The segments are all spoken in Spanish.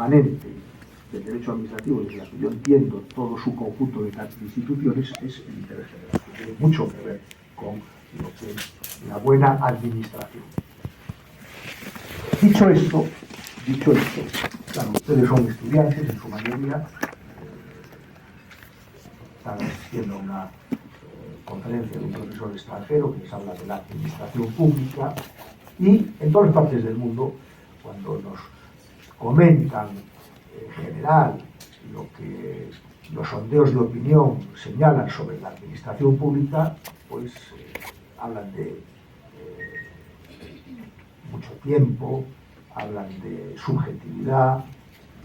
permanente del derecho administrativo, desde la que yo entiendo todo su conjunto de instituciones, es el interés general, que tiene mucho que ver con lo que es la buena administración. Dicho esto, claro, ustedes son estudiantes en su mayoría, están asistiendo a una conferencia de un profesor extranjero que les habla de la administración pública, y en todas partes del mundo, cuando nos comentan en general lo que los sondeos de opinión señalan sobre la administración pública, pues hablan de mucho tiempo, hablan de subjetividad,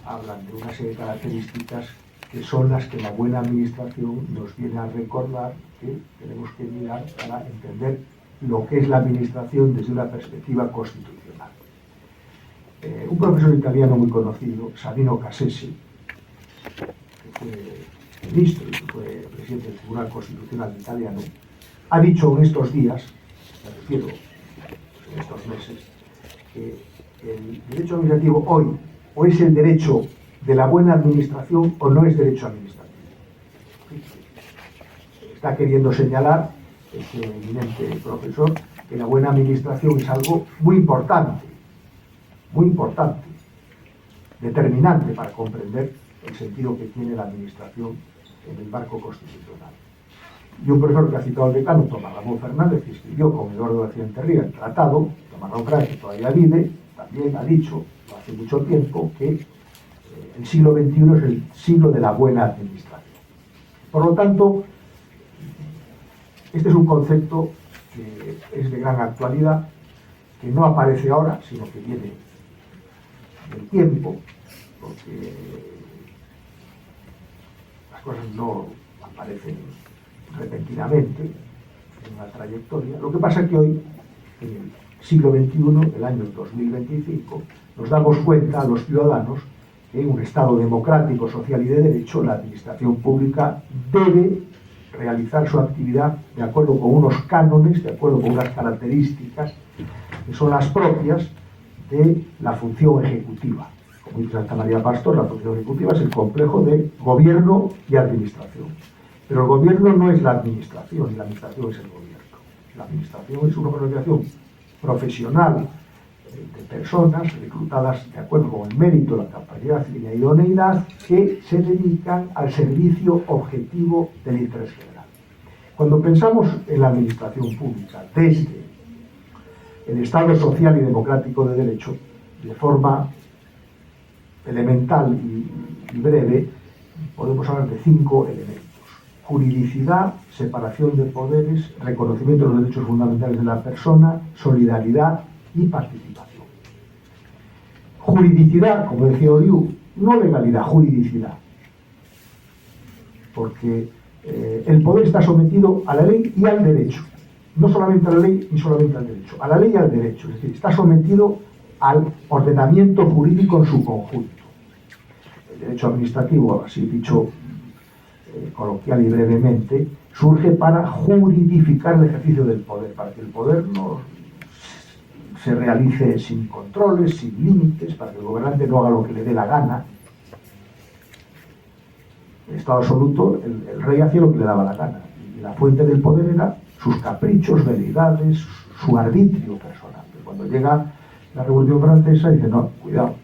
hablan de una serie de características que son las que la buena administración nos viene a recordar que tenemos que mirar para entender lo que es la administración desde una perspectiva constitucional. Un profesor italiano muy conocido, Sabino Cassese, que fue ministro y que fue presidente del Tribunal Constitucional italiano, ha dicho en estos días, me refiero en estos meses, que el derecho administrativo hoy o es el derecho de la buena administración o no es derecho administrativo. Está queriendo señalar ese eminente profesor que la buena administración es algo muy importante, determinante para comprender el sentido que tiene la administración en el marco constitucional. Y un profesor que ha citado el decano, Tomás Ramón Fernández, que escribió con Eduardo García Enterría el tratado, Tomás Ramón, que todavía vive, también ha dicho hace mucho tiempo que el siglo XXI es el siglo de la buena administración. Por lo tanto, este es un concepto que es de gran actualidad, que no aparece ahora, sino que viene del tiempo, porque las cosas no aparecen repentinamente en una trayectoria. Lo que pasa es que hoy, en el siglo XXI, el año 2025, nos damos cuenta a los ciudadanos que en un Estado democrático, social y de derecho, la administración pública debe realizar su actividad de acuerdo con unos cánones, de acuerdo con unas características que son las propias de la función ejecutiva. Como dice Santa María Pastor, la función ejecutiva es el complejo de gobierno y administración. Pero el gobierno no es la administración, y la administración es el gobierno. La administración es una organización profesional de personas reclutadas de acuerdo con el mérito, la capacidad y la idoneidad, que se dedican al servicio objetivo del interés general. Cuando pensamos en la administración pública desde el Estado social y democrático de derecho, de forma elemental y breve, podemos hablar de 5 elementos: juridicidad, separación de poderes, reconocimiento de los derechos fundamentales de la persona, solidaridad y participación. Juridicidad, como decía Oriú, no legalidad, juridicidad. Porque el poder está sometido a la ley y al derecho. No solamente a la ley ni solamente al derecho, a la ley y al derecho. Es decir, está sometido al ordenamiento jurídico en su conjunto. El derecho administrativo, así dicho coloquial y brevemente, surge para juridificar el ejercicio del poder, para que el poder no se realice sin controles, sin límites, para que el gobernante no haga lo que le dé la gana. En estado absoluto, el rey hacía lo que le daba la gana, y la fuente del poder era sus caprichos, veleidades, su arbitrio personal. Pero cuando llega la Revolución Francesa, dice: no, cuidado,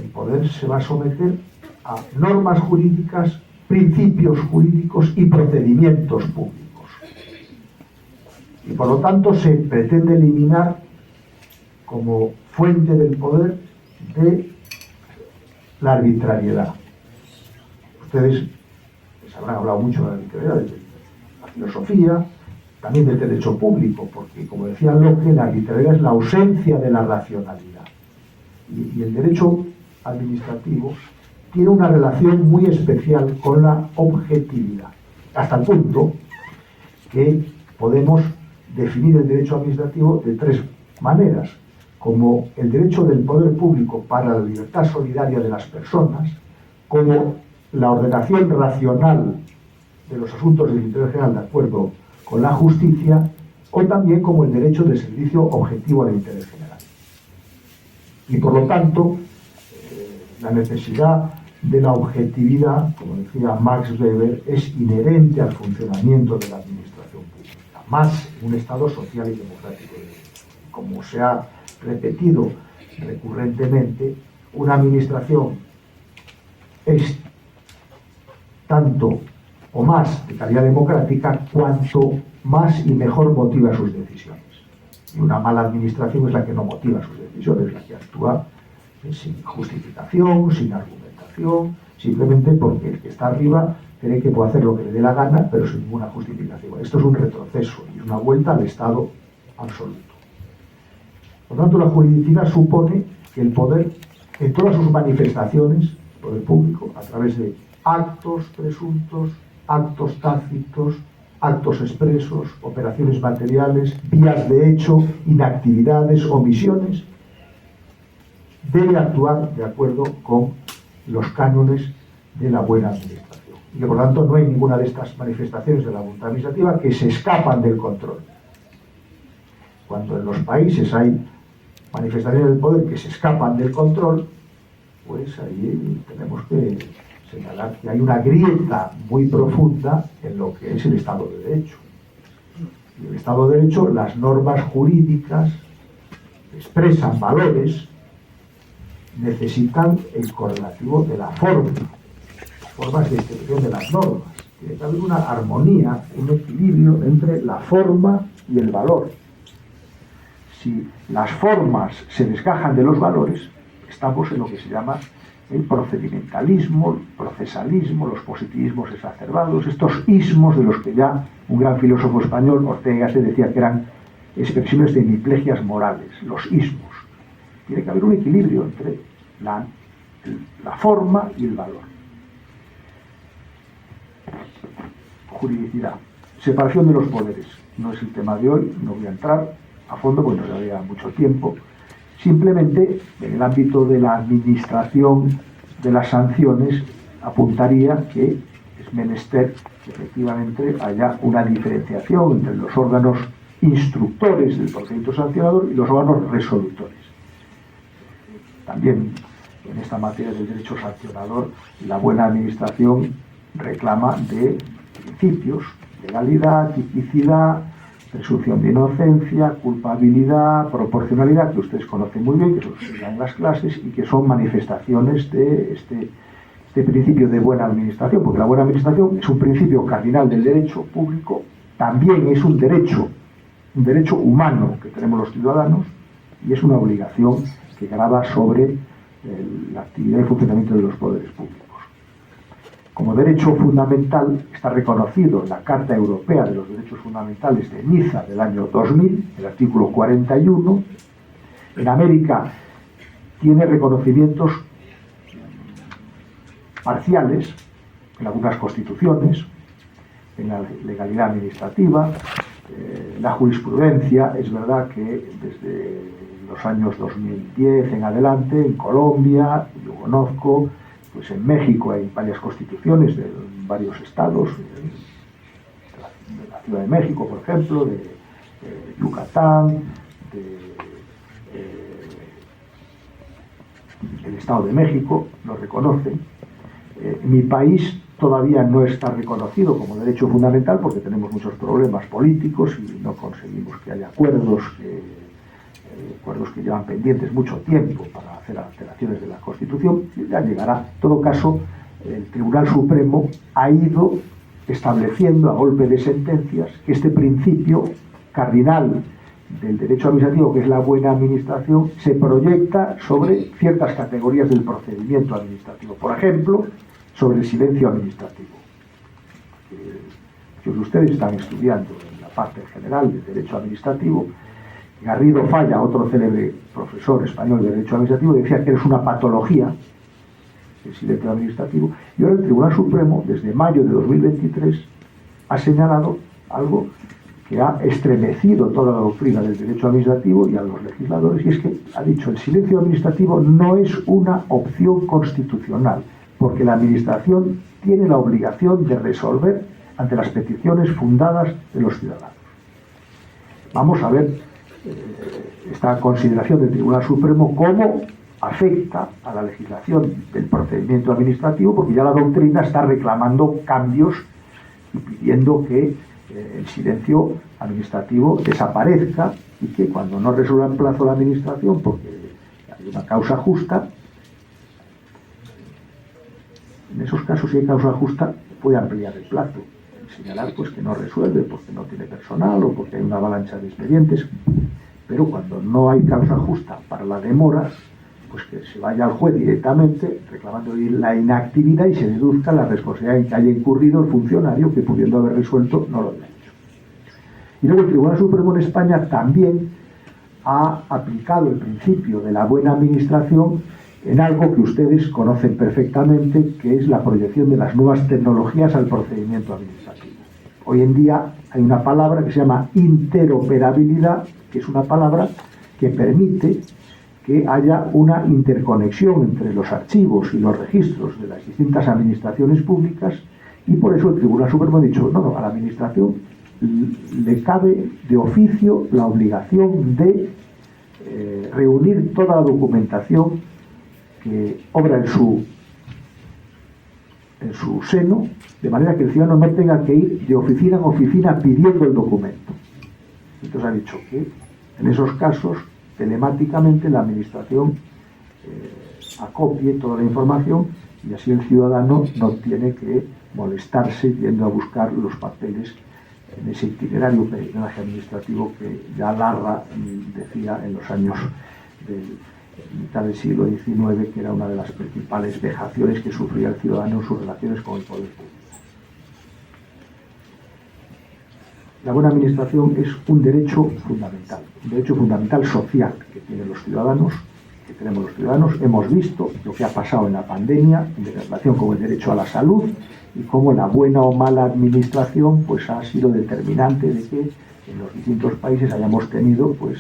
el poder se va a someter a normas jurídicas, principios jurídicos y procedimientos públicos. Y por lo tanto se pretende eliminar como fuente del poder de la arbitrariedad. Ustedes les habrán hablado mucho de la arbitrariedad, de la filosofía, también del derecho público, porque, como decía Locke, la arbitrariedad es la ausencia de la racionalidad. Y el derecho administrativo tiene una relación muy especial con la objetividad, hasta el punto que podemos definir el derecho administrativo de 3 maneras: como el derecho del poder público para la libertad solidaria de las personas, como la ordenación racional de los asuntos del interés general de acuerdo con la justicia, o también como el derecho de servicio objetivo al interés general. Y por lo tanto, La necesidad de la objetividad, como decía Max Weber, es inherente al funcionamiento de la administración pública, más en un Estado social y democrático de derecho. Como se ha repetido recurrentemente, una administración es tanto o más de calidad democrática cuanto más y mejor motiva sus decisiones. Y una mala administración es la que no motiva sus decisiones, la que actúa sin justificación, sin argumentación, simplemente porque el que está arriba cree que puede hacer lo que le dé la gana, pero sin ninguna justificación. Esto es un retroceso y es una vuelta al Estado absoluto. Por lo tanto, la juridicidad supone que el poder, en todas sus manifestaciones, el poder público, a través de actos presuntos, actos tácitos, actos expresos, operaciones materiales, vías de hecho, inactividades, omisiones, debe actuar de acuerdo con los cánones de la buena administración. Y que por lo tanto no hay ninguna de estas manifestaciones de la voluntad administrativa que se escapan del control. Cuando en los países hay manifestaciones del poder que se escapan del control, pues ahí tenemos que señalar que hay una grieta muy profunda en lo que es el Estado de Derecho. Y el Estado de Derecho, las normas jurídicas expresan valores, necesitan el correlativo de la forma, formas de expresión de las normas. Tiene que haber una armonía, un equilibrio entre la forma y el valor. Si las formas se desgajan de los valores, estamos en lo que se llama el procedimentalismo, el procesalismo, los positivismos exacerbados, estos ismos de los que ya un gran filósofo español, Ortega, se decía que eran expresiones de hemiplegias morales, los ismos. Tiene que haber un equilibrio entre la forma y el valor. Juridicidad. Separación de los poderes. No es el tema de hoy, no voy a entrar a fondo porque no daría mucho tiempo. Simplemente, en el ámbito de la administración de las sanciones, apuntaría que es menester que efectivamente haya una diferenciación entre los órganos instructores del procedimiento sancionador y los órganos resolutores. También en esta materia del derecho sancionador, la buena administración reclama de principios: legalidad, tipicidad, presunción de inocencia, culpabilidad, proporcionalidad, que ustedes conocen muy bien, que eso se da en las clases y que son manifestaciones de este principio de buena administración, porque la buena administración es un principio cardinal del derecho público, también es un derecho humano que tenemos los ciudadanos y es una obligación que grava sobre la actividad y funcionamiento de los poderes públicos. Como derecho fundamental está reconocido en la Carta Europea de los Derechos Fundamentales de Niza del año 2000, el artículo 41. En América tiene reconocimientos parciales en algunas constituciones, en la legalidad administrativa, la jurisprudencia. Es verdad que desde los años 2010 en adelante, en Colombia, yo conozco, pues en México hay varias constituciones de varios estados, de la Ciudad de México, por ejemplo, de Yucatán, del Estado de México, lo reconocen. Mi país todavía no está reconocido como derecho fundamental porque tenemos muchos problemas políticos y no conseguimos que haya acuerdos que llevan pendientes mucho tiempo para hacer alteraciones de la Constitución. Ya llegará. En todo caso, el Tribunal Supremo ha ido estableciendo a golpe de sentencias que este principio cardinal del derecho administrativo, que es la buena administración, se proyecta sobre ciertas categorías del procedimiento administrativo. Por ejemplo, sobre el silencio administrativo. Si ustedes están estudiando en la parte general del derecho administrativo, Garrido Falla, otro célebre profesor español de derecho administrativo, decía que es una patología el silencio administrativo, y ahora el Tribunal Supremo, desde mayo de 2023, ha señalado algo que ha estremecido toda la doctrina del derecho administrativo y a los legisladores, y es que ha dicho: el silencio administrativo no es una opción constitucional, porque la administración tiene la obligación de resolver ante las peticiones fundadas de los ciudadanos. Vamos a ver esta consideración del Tribunal Supremo como afecta a la legislación del procedimiento administrativo, porque ya la doctrina está reclamando cambios y pidiendo que el silencio administrativo desaparezca y que cuando no resuelva en plazo la administración, porque hay una causa justa, en esos casos, si hay causa justa, puede ampliar el plazo, señalar pues que no resuelve porque no tiene personal o porque hay una avalancha de expedientes, pero cuando no hay causa justa para la demora, pues que se vaya al juez directamente reclamando la inactividad y se deduzca la responsabilidad en que haya incurrido el funcionario que, pudiendo haber resuelto, no lo haya hecho. Y luego el Tribunal Supremo en España también ha aplicado el principio de la buena administración en algo que ustedes conocen perfectamente, que es la proyección de las nuevas tecnologías al procedimiento administrativo. Hoy en día hay una palabra que se llama interoperabilidad, que es una palabra que permite que haya una interconexión entre los archivos y los registros de las distintas administraciones públicas, y por eso el Tribunal Supremo ha dicho, no, a la administración le cabe de oficio la obligación de reunir toda la documentación que obra en su seno, de manera que el ciudadano no tenga que ir de oficina en oficina pidiendo el documento. Entonces ha dicho que en esos casos telemáticamente la administración acopie toda la información y así el ciudadano no tiene que molestarse yendo a buscar los papeles en ese itinerario peregrinaje administrativo que ya Larra decía en los años de mitad del siglo XIX que era una de las principales vejaciones que sufría el ciudadano en sus relaciones con el poder público. La buena administración es un derecho fundamental social que tienen los ciudadanos, que tenemos los ciudadanos. Hemos visto lo que ha pasado en la pandemia en relación con el derecho a la salud y cómo la buena o mala administración pues ha sido determinante de que en los distintos países hayamos tenido pues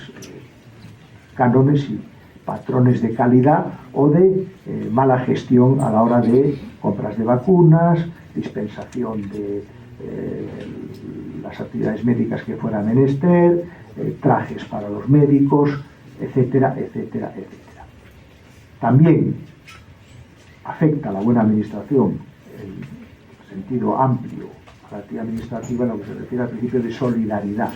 cánones y patrones de calidad o de mala gestión a la hora de compras de vacunas, dispensación de las actividades médicas que fueran menester, trajes para los médicos, etcétera, etcétera, etcétera. También afecta a la buena administración en sentido amplio a la actividad administrativa en lo que se refiere al principio de solidaridad.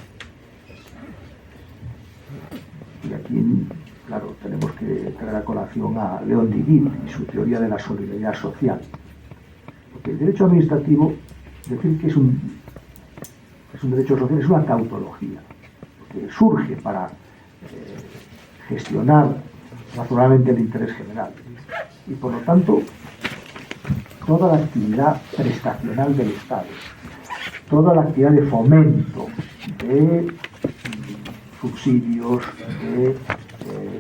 Y aquí, claro, tenemos que traer a colación a León Diguit y su teoría de la solidaridad social. Porque el derecho administrativo, decir que es un derecho social es una tautología, porque surge para gestionar razonablemente el interés general. Y por lo tanto, toda la actividad prestacional del Estado, toda la actividad de fomento, de subsidios, de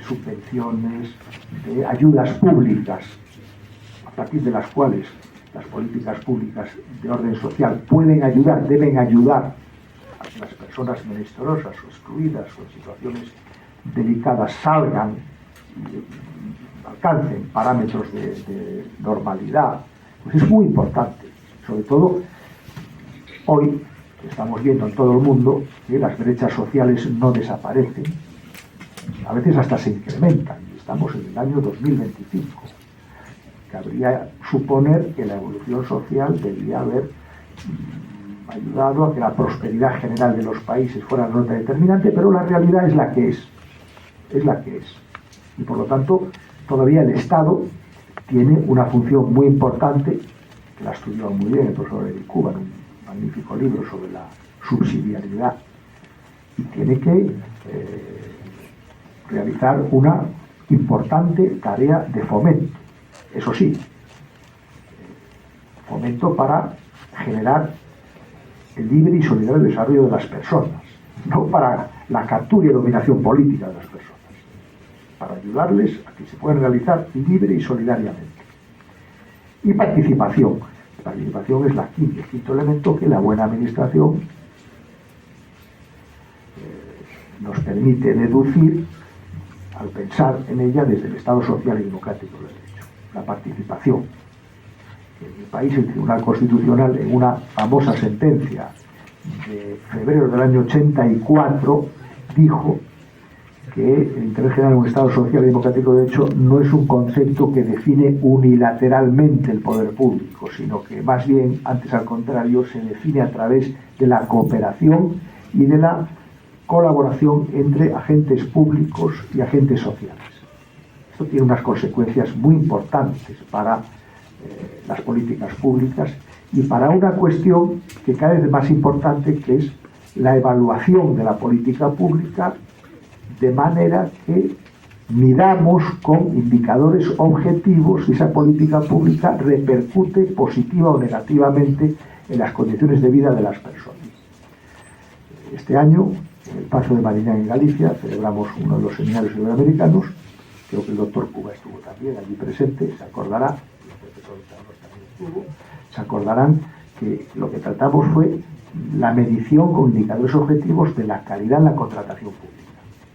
subvenciones, de ayudas públicas, a partir de las cuales las políticas públicas de orden social pueden ayudar, deben ayudar a que las personas menesterosas o excluidas o en situaciones delicadas salgan y alcancen parámetros de normalidad, pues es muy importante. Sobre todo hoy estamos viendo en todo el mundo que las brechas sociales no desaparecen, a veces hasta se incrementan, y estamos en el año 2025. Cabría suponer que la evolución social debería haber ayudado a que la prosperidad general de los países fuera la nota determinante, pero la realidad es la que es. Es la que es. Y por lo tanto, todavía el Estado tiene una función muy importante, que la ha estudiado muy bien el profesor Eric Cuba en un magnífico libro sobre la subsidiariedad, y tiene que realizar una importante tarea de fomento. Eso sí, fomento para generar el libre y solidario desarrollo de las personas, no para la captura y dominación política de las personas, para ayudarles a que se puedan realizar libre y solidariamente. Y participación. La participación es el quinto elemento que la buena administración nos permite deducir al pensar en ella desde el Estado social y democrático del derecho. La participación. En mi país, el Tribunal Constitucional, en una famosa sentencia de febrero del año 84, dijo que el interés general en un Estado social y democrático de derecho no es un concepto que define unilateralmente el poder público, sino que más bien, antes al contrario, se define a través de la cooperación y de la colaboración entre agentes públicos y agentes sociales. Esto tiene unas consecuencias muy importantes para las políticas públicas y para una cuestión que cada vez es más importante, que es la evaluación de la política pública, de manera que midamos con indicadores objetivos si esa política pública repercute positiva o negativamente en las condiciones de vida de las personas. Este año, en el Pazo de Mariñán, en Galicia, celebramos uno de los seminarios iberoamericanos. Creo que el doctor Cuba estuvo también allí presente, se acordará, el profesor Carlos también estuvo, se acordarán que lo que tratamos fue la medición con indicadores objetivos de la calidad en la contratación pública.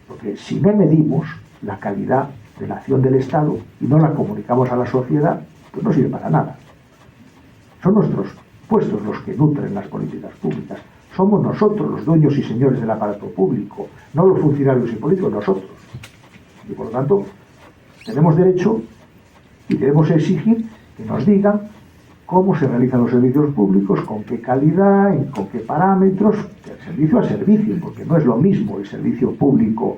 Porque si no medimos la calidad de la acción del Estado y no la comunicamos a la sociedad, pues no sirve para nada. Son nuestros puestos los que nutren las políticas públicas. Somos nosotros los dueños y señores del aparato público, no los funcionarios y políticos, nosotros. Y por lo tanto, tenemos derecho y debemos exigir que nos digan cómo se realizan los servicios públicos, con qué calidad, con qué parámetros, de servicio a servicio, porque no es lo mismo el servicio público,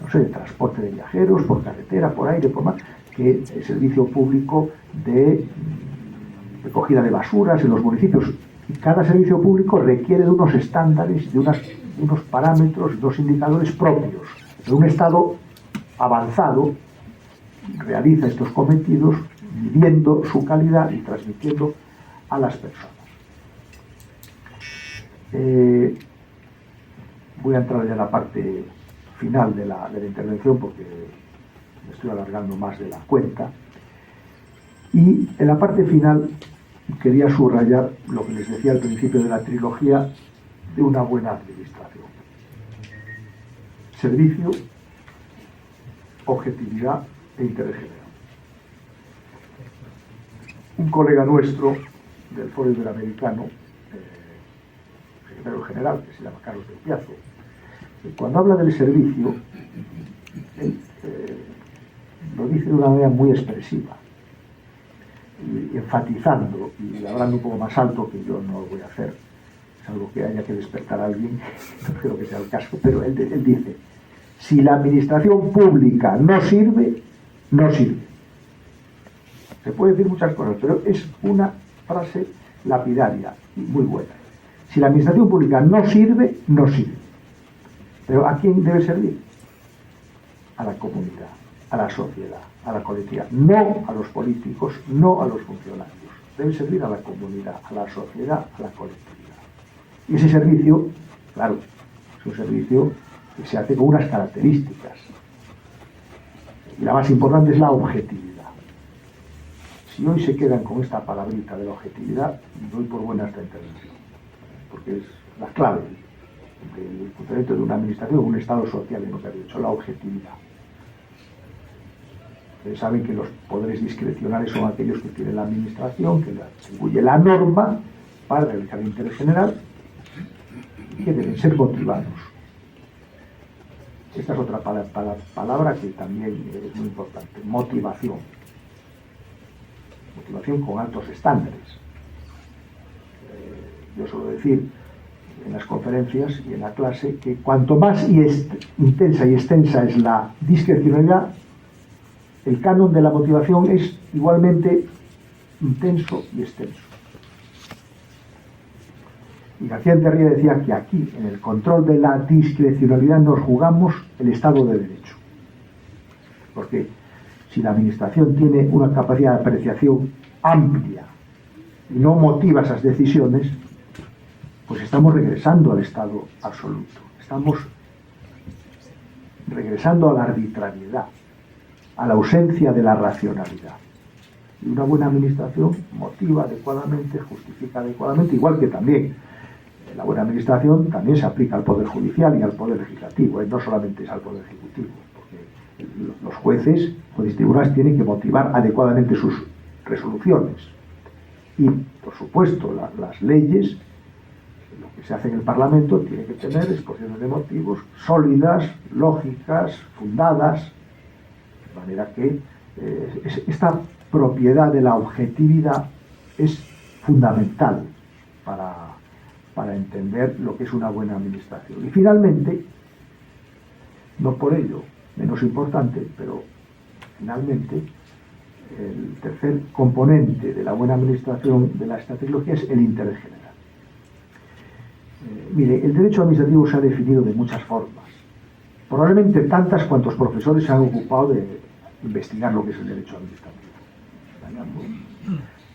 no sé, de transporte de viajeros, por carretera, por aire, por mar, que el servicio público de recogida de basuras en los municipios. Y cada servicio público requiere de unos estándares, de unos parámetros, de unos indicadores propios. Pero un Estado avanzado realiza estos cometidos midiendo su calidad y transmitiendo a las personas. Voy a entrar ya en la parte final de la intervención porque me estoy alargando más de la cuenta. Y en la parte final quería subrayar lo que les decía al principio de la trilogía de una buena administración. Servicio, objetividad e interés general. Un colega nuestro del Foro Iberoamericano, secretario general, que se llama Carlos del Piazo, cuando habla del servicio, él lo dice de una manera muy expresiva, y enfatizando y hablando un poco más alto, que yo no lo voy a hacer, es algo que haya que despertar a alguien, no creo que sea el caso, pero él dice: si la administración pública no sirve, no sirve. Se puede decir muchas cosas, pero es una frase lapidaria y muy buena. Si la administración pública no sirve, no sirve. Pero ¿a quién debe servir? A la comunidad, a la sociedad, a la colectividad. No a los políticos, no a los funcionarios. Debe servir a la comunidad, a la sociedad, a la colectividad. Y ese servicio, claro, es un servicio que se hace con unas características. Y la más importante es la objetividad. Si hoy se quedan con esta palabrita de la objetividad, doy por buena esta intervención, porque es la clave del funcionamiento de una administración, de un Estado social, en lo que ha dicho, la objetividad. Ustedes saben que los poderes discrecionales son aquellos que tiene la administración, que le atribuye la norma para realizar el interés general y que deben ser motivados. Esta es otra palabra que también es muy importante: motivación. Motivación con altos estándares. Yo suelo decir en las conferencias y en la clase que cuanto más intensa y extensa es la discrecionalidad, el canon de la motivación es igualmente intenso y extenso. Y García Enterría decía que aquí, en el control de la discrecionalidad, nos jugamos el Estado de Derecho. Porque si la administración tiene una capacidad de apreciación amplia y no motiva esas decisiones, pues estamos regresando al Estado absoluto. Estamos regresando a la arbitrariedad, a la ausencia de la racionalidad. Y una buena administración motiva adecuadamente, justifica adecuadamente, igual que también la buena administración también se aplica al Poder Judicial y al Poder Legislativo, no solamente es al Poder Ejecutivo, porque los jueces y tribunales tienen que motivar adecuadamente sus resoluciones. Y, por supuesto, las leyes lo que se hace en el Parlamento tiene que tener exposiciones de motivos sólidas, lógicas, fundadas, de manera que esta propiedad de la objetividad es fundamental para entender lo que es una buena administración. Y finalmente, no por ello menos importante, pero finalmente el tercer componente de la buena administración de la estrategia es el interés general. Mire, el derecho administrativo se ha definido de muchas formas, probablemente tantas cuantos profesores se han ocupado de investigar lo que es el derecho administrativo.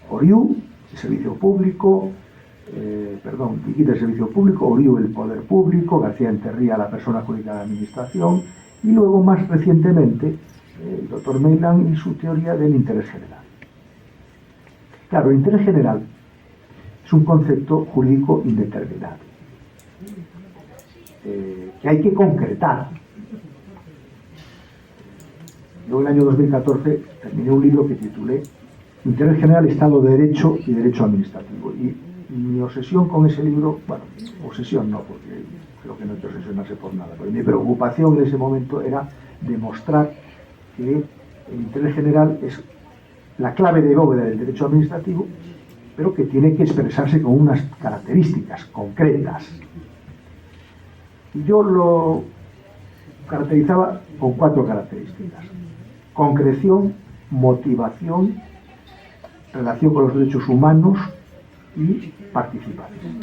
Oriu, el servicio público, Viquita, el servicio público, Oriu, el poder público, García Enterría, la persona jurídica de la administración, y luego más recientemente el doctor Meylan y su teoría del interés general. Claro, el interés general es un concepto jurídico indeterminado, que hay que concretar. Yo en el año 2014 terminé un libro que titulé Interés General, Estado de Derecho y Derecho Administrativo. Y mi obsesión con ese libro, bueno, obsesión no, porque creo que no hay que obsesionarse por nada, pero mi preocupación en ese momento era demostrar que el interés general es la clave de bóveda del derecho administrativo, pero que tiene que expresarse con unas características concretas. Y yo lo caracterizaba con 4 características: concreción, motivación, relación con los derechos humanos y participación.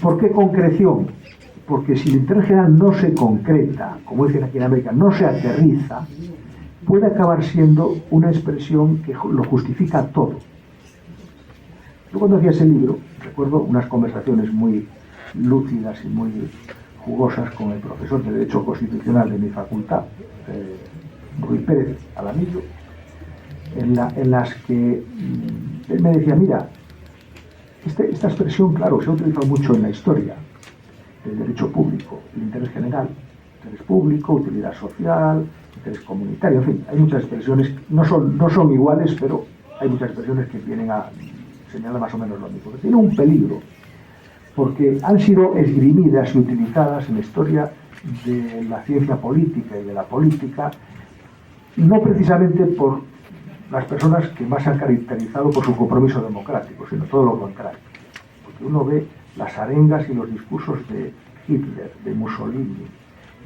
¿Por qué concreción? Porque si el interés general no se concreta, como dicen aquí en América, no se aterriza, puede acabar siendo una expresión que lo justifica todo. Yo cuando hacía ese libro, recuerdo unas conversaciones muy lúcidas y muy jugosas con el profesor de Derecho Constitucional de mi facultad, Ruiz Pérez Alamillo, en las que él me decía, mira, esta expresión, claro, se ha utilizado mucho en la historia del derecho público, el interés general, interés público, utilidad social, interés comunitario, en fin, hay muchas expresiones, no son iguales, pero hay muchas expresiones que vienen a señalar más o menos lo mismo. Pero tiene un peligro, porque han sido esgrimidas y utilizadas en la historia de la ciencia política y de la política, no precisamente por las personas que más se han caracterizado por su compromiso democrático, sino todo lo contrario. Porque uno ve las arengas y los discursos de Hitler, de Mussolini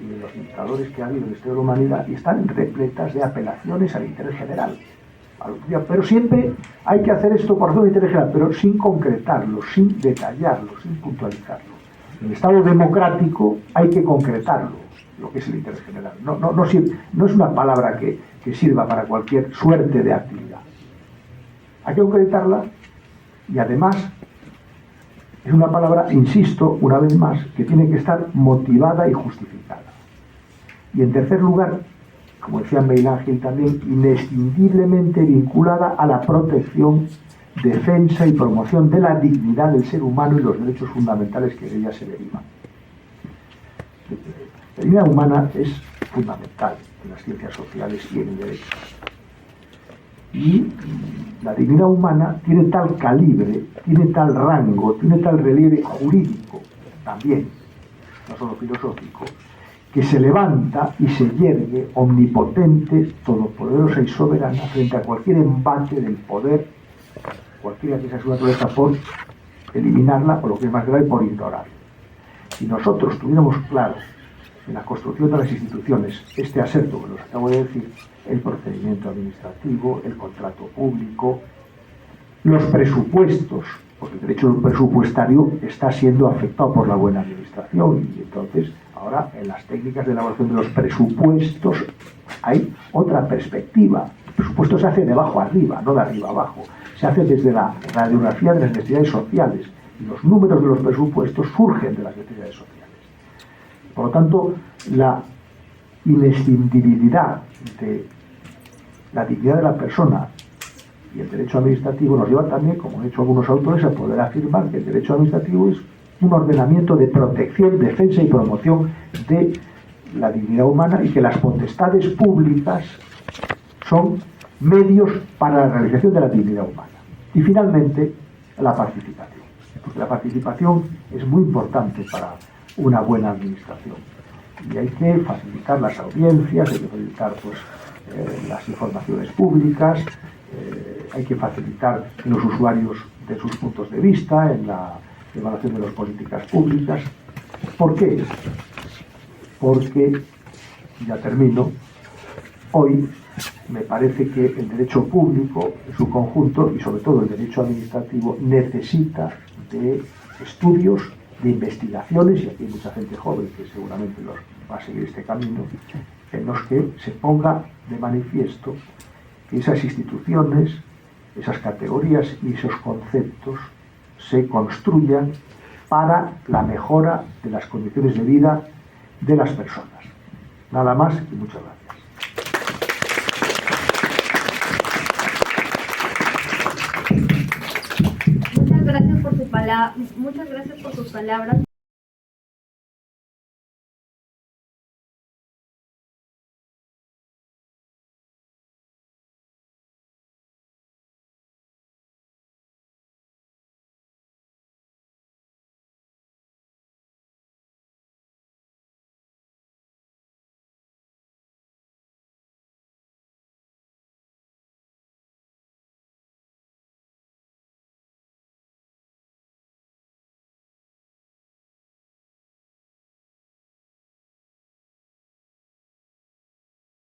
y de los dictadores que ha habido en la historia de la humanidad y están repletas de apelaciones al interés general. Pero siempre hay que hacer esto por razón de interés general, pero sin concretarlo, sin detallarlo, sin puntualizarlo. En el Estado democrático hay que concretarlo, lo que es el interés general. No es una palabra que sirva para cualquier suerte de actividad. Hay que concretarla y además es una palabra, insisto, una vez más, que tiene que estar motivada y justificada. Y en tercer lugar, como decía Miguel Ángel también, inescindiblemente vinculada a la protección, defensa y promoción de la dignidad del ser humano y los derechos fundamentales que de ella se derivan. La dignidad humana es fundamental en las ciencias sociales y en el derecho. Y la dignidad humana tiene tal calibre, tiene tal rango, tiene tal relieve jurídico también, no solo filosófico, que se levanta y se yergue omnipotente, todopoderosa y soberana frente a cualquier embate del poder, cualquiera que sea su naturaleza, por eliminarla, o lo que es más grave, por ignorarla. Si nosotros tuviéramos claro en la construcción de las instituciones este aserto que os acabo de decir, el procedimiento administrativo, el contrato público, los presupuestos, porque el derecho presupuestario está siendo afectado por la buena administración, y entonces ahora en las técnicas de elaboración de los presupuestos hay otra perspectiva. El presupuesto se hace de abajo arriba, no de arriba abajo. Se hace desde la radiografía de las necesidades sociales, y los números de los presupuestos surgen de las necesidades sociales. Por lo tanto, la inescindibilidad de la dignidad de la persona y el derecho administrativo nos lleva también, como han hecho algunos autores, a poder afirmar que el derecho administrativo es un ordenamiento de protección, defensa y promoción de la dignidad humana, y que las potestades públicas son medios para la realización de la dignidad humana. Y finalmente, la participación. porque la participación es muy importante para una buena administración. Y hay que facilitar las audiencias, hay que facilitar pues, las informaciones públicas, hay que facilitar que los usuarios den sus puntos de vista en la evaluación de las políticas públicas. ¿Por qué? Porque, ya termino, hoy me parece que el derecho público en su conjunto y sobre todo el derecho administrativo necesita de estudios, de investigaciones, y aquí hay mucha gente joven que seguramente va a seguir este camino, en los que se ponga de manifiesto que esas instituciones, esas categorías y esos conceptos se construyan para la mejora de las condiciones de vida de las personas. Nada más y muchas gracias. Muchas gracias por sus palabras.